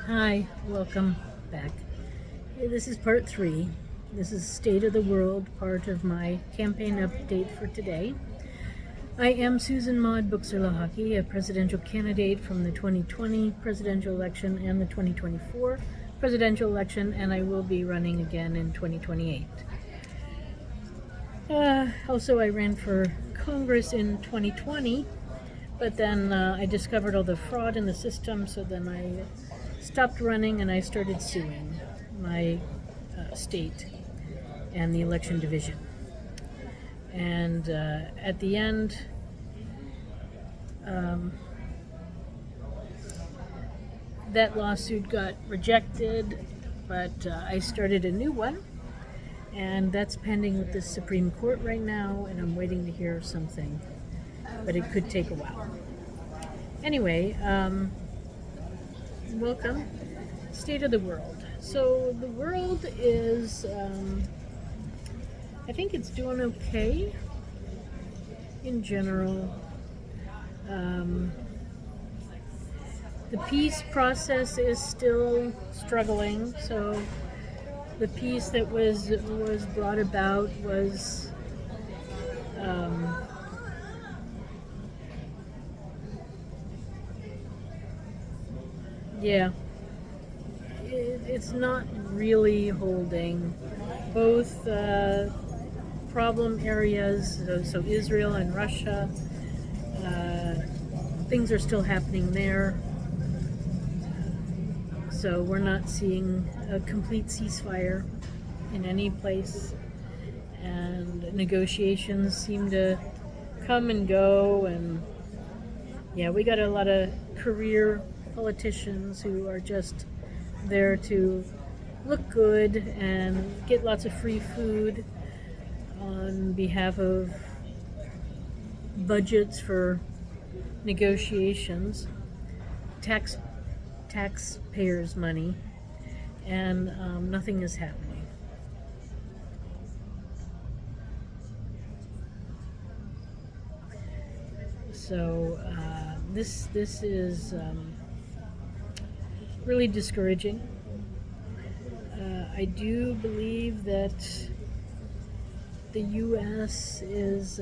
Hi, welcome back. This is part 3. This is State of the World, part of my campaign update for today. I am Susan Maud Buchser-Lochocki, a presidential candidate from the 2020 presidential election and the 2024 presidential election, and I will be running again in 2028. Also, I ran for Congress in 2020, but then I discovered all the fraud in the system, so then I stopped running and I started suing my state and the election division. And at the end, that lawsuit got rejected, but I started a new one, and that's pending with the Supreme Court right now, and I'm waiting to hear something, but it could take a while. Anyway, welcome. State of the world. So the world is, I think it's doing okay in general. The peace process is still struggling. So the peace that was brought about was it's not really holding. Both problem areas, so Israel and Russia, things are still happening there. So we're not seeing a complete ceasefire in any place, and negotiations seem to come and go, and we got a lot of career politicians who are just there to look good and get lots of free food on behalf of budgets for negotiations, taxpayers' money, and nothing is happening. So this is really discouraging. I do believe that the U.S. is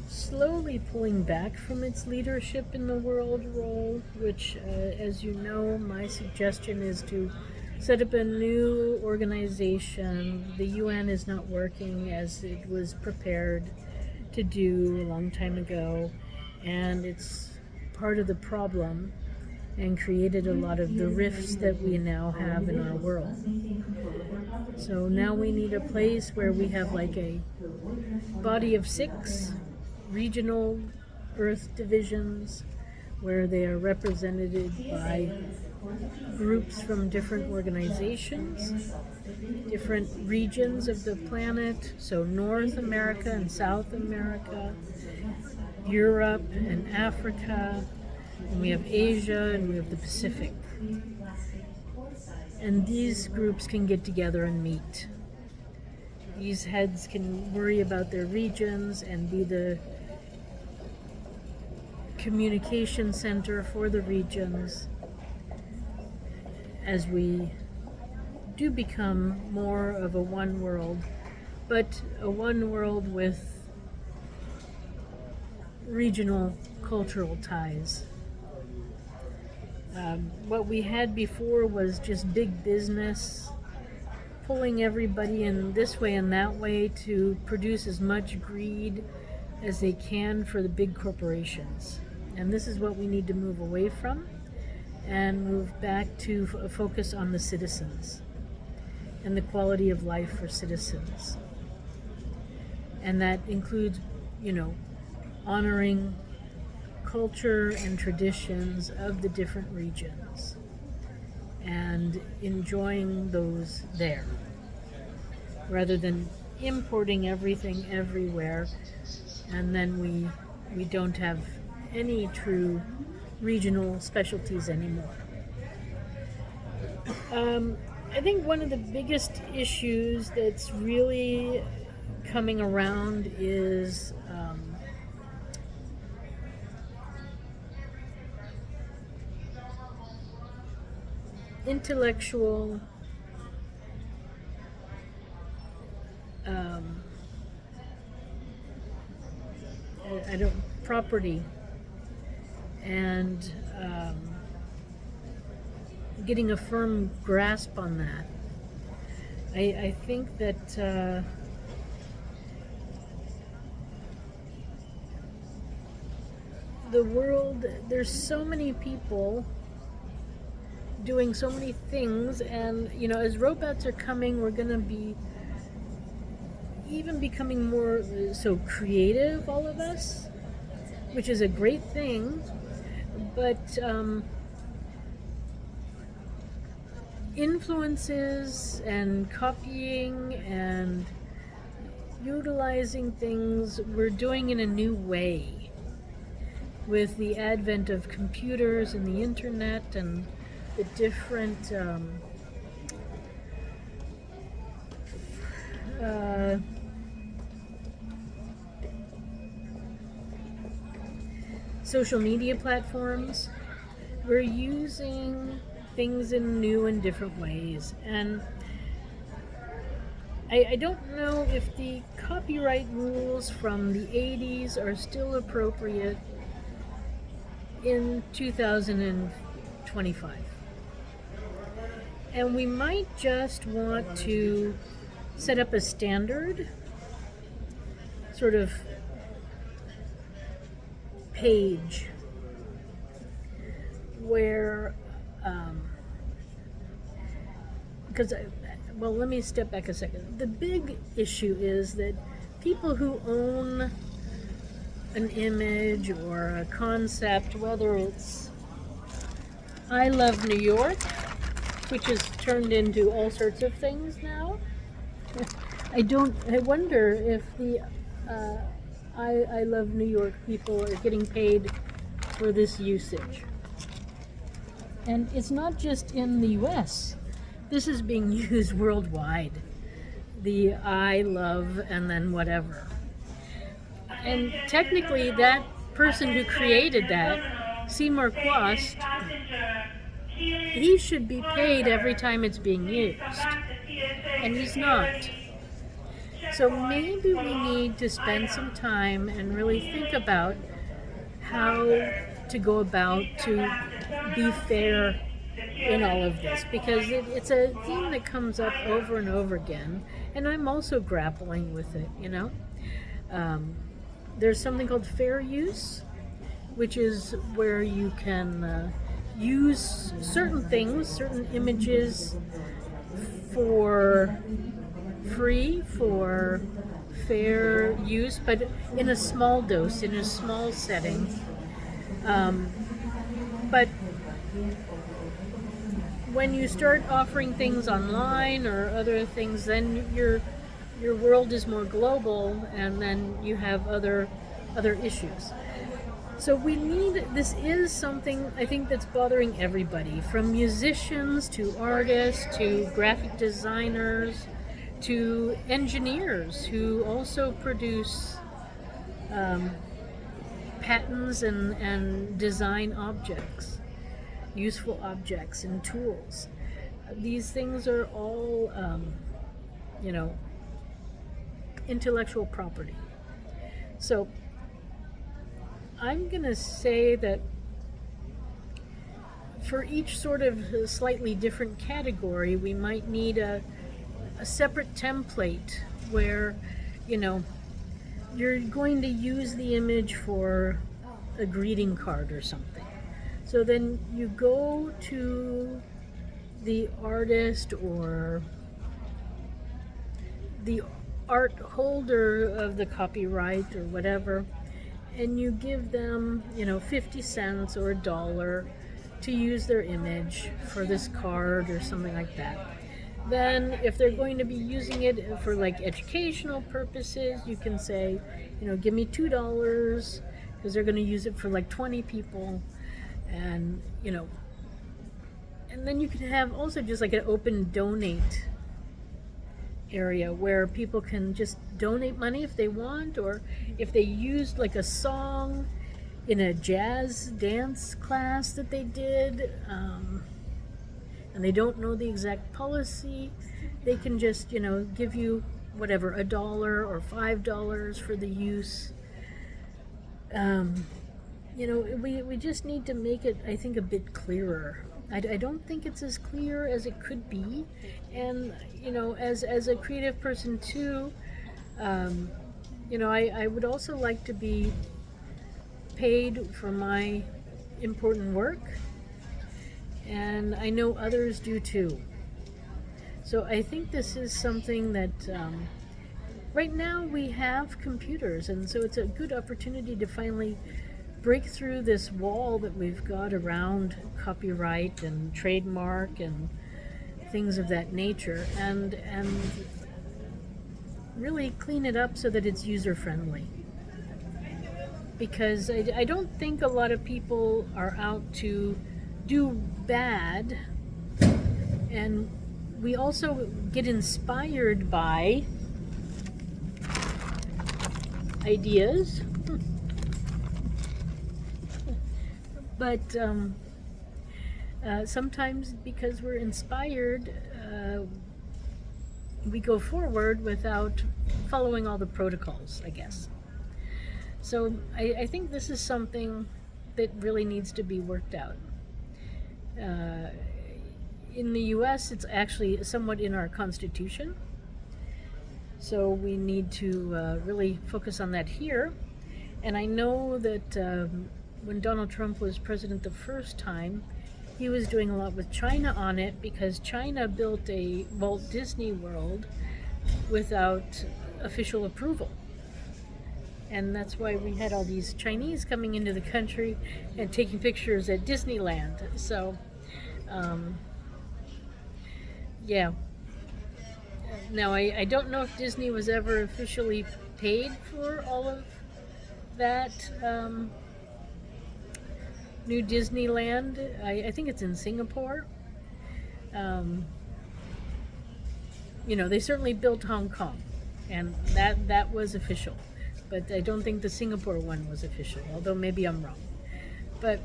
slowly pulling back from its leadership in the world role, which, as you know, my suggestion is to set up a new organization. The UN is not working as it was prepared to do a long time ago, and it's part of the problem and created a lot of the rifts that we now have in our world. So now we need a place where we have like a body of 6 regional Earth divisions, where they are represented by groups from different organizations, different regions of the planet, so North America and South America, Europe and Africa, and we have Asia, and we have the Pacific. And these groups can get together and meet. These heads can worry about their regions and be the communication center for the regions as we do become more of a one world, but a one world with regional cultural ties. What we had before was just big business pulling everybody in this way and that way to produce as much greed as they can for the big corporations. And this is what we need to move away from and move back to a focus on the citizens and the quality of life for citizens. And that includes, honoring culture and traditions of the different regions and enjoying those there, rather than importing everything everywhere, and then we don't have any true regional specialties anymore. I think one of the biggest issues that's really coming around is intellectual um, I don't property and getting a firm grasp on that. I think that the world, there's so many people doing so many things, and as robots are coming, we're going to be even becoming more so creative, all of us, which is a great thing, but influences and copying and utilizing things we're doing in a new way with the advent of computers and the internet and the different social media platforms. We're using things in new and different ways, and I don't know if the copyright rules from the 80s are still appropriate in 2025. And we might just want to set up a standard sort of page where, because, well, let me step back a second. The big issue is that people who own an image or a concept, whether it's I Love New York, which has turned into all sorts of things now. I wonder if the I Love New York people are getting paid for this usage. And it's not just in the US. This is being used worldwide. The I love and then whatever. And technically that person who created that, Seymour Quast, he should be paid every time it's being used. And he's not. So maybe we need to spend some time and really think about how to go about to be fair in all of this, because it's a theme that comes up over and over again, and I'm also grappling with it, There's something called fair use, which is where you can use certain things, certain images for free, for fair use, but in a small dose, in a small setting. But when you start offering things online or other things, then your world is more global, and then you have other issues. So this is something I think that's bothering everybody, from musicians to artists to graphic designers to engineers who also produce patents and design objects, useful objects and tools. These things are all, intellectual property. So I'm going to say that for each sort of slightly different category, we might need a separate template where, you're going to use the image for a greeting card or something. So then you go to the artist or the art holder of the copyright or whatever, and you give them, 50 cents or $1 to use their image for this card or something like that. Then if they're going to be using it for like educational purposes, you can say, give me $2 because they're going to use it for like 20 people. And, and then you can have also just like an open donate area where people can just donate money if they want, or if they used like a song in a jazz dance class that they did, and and they don't know the exact policy, they can just, give you whatever, $1 or $5 for the use. We just need to make it, I think, a bit clearer. I don't think it's as clear as it could be. And, as a creative person too, I would also like to be paid for my important work. And I know others do too. So I think this is something that right now we have computers, and so it's a good opportunity to finally break through this wall that we've got around copyright and trademark and things of that nature, and really clean it up so that it's user-friendly. Because I don't think a lot of people are out to do bad, and we also get inspired by ideas, but sometimes because we're inspired, we go forward without following all the protocols, I guess. So I think this is something that really needs to be worked out. In the US, it's actually somewhat in our Constitution. So we need to really focus on that here. And I know that when Donald Trump was president the first time, he was doing a lot with China on it, because China built a Walt Disney World without official approval. And that's why we had all these Chinese coming into the country and taking pictures at Disneyland. So, yeah. Now, I don't know if Disney was ever officially paid for all of that new Disneyland. I think it's in Singapore. They certainly built Hong Kong, and that was official. But I don't think the Singapore one was official, although maybe I'm wrong. But,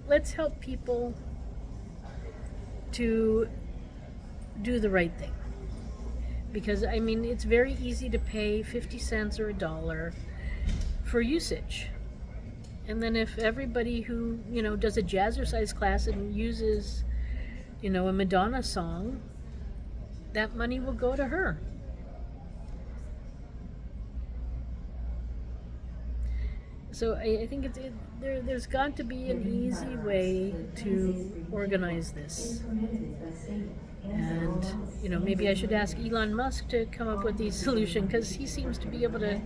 let's help people to do the right thing. Because, it's very easy to pay 50 cents or $1 for usage. And then if everybody who, does a jazzercise class and uses, a Madonna song, that money will go to her. So I think there's got to be an easy way to organize this. And, maybe I should ask Elon Musk to come up with these solutions, because he seems to be able to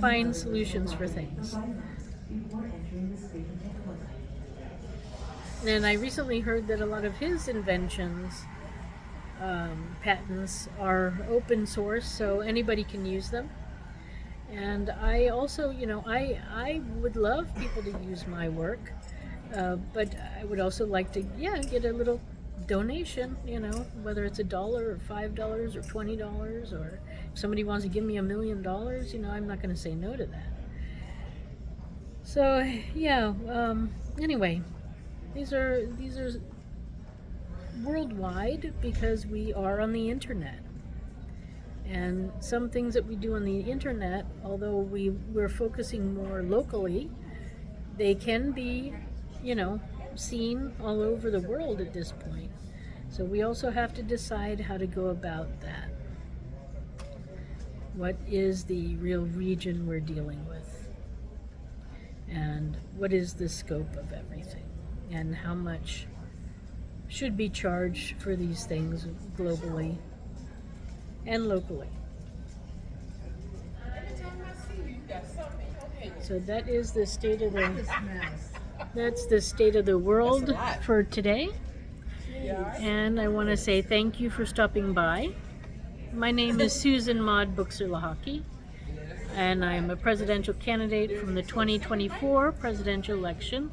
find solutions for things. And I recently heard that a lot of his inventions, patents, are open source, so anybody can use them. And I also, I would love people to use my work, but I would also like to, get a little donation, whether it's $1 or $5 or $20, or if somebody wants to give me $1 million, I'm not going to say no to that. So, anyway, these are worldwide because we are on the internet. And some things that we do on the internet, although we're focusing more locally, they can be, seen all over the world at this point. So we also have to decide how to go about that. What is the real region we're dealing with? And what is the scope of everything? And how much should be charged for these things globally and locally? So that is the state of the world for today. And I want to say thank you for stopping by. My name is Susan Maud Buchser-Lochocki, and I am a presidential candidate from the 2024 presidential election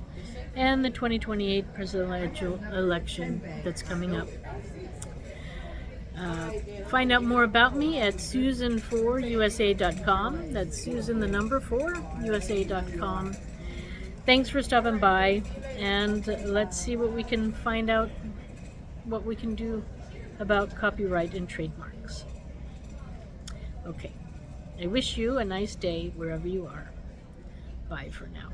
and the 2028 presidential election that's coming up. Find out more about me at susan4usa.com. That's Susan the number 4, usa.com. thanks for stopping by, and let's see what we can find out, what we can do about copyright and trademarks. Okay, I wish you a nice day wherever you are. Bye for now.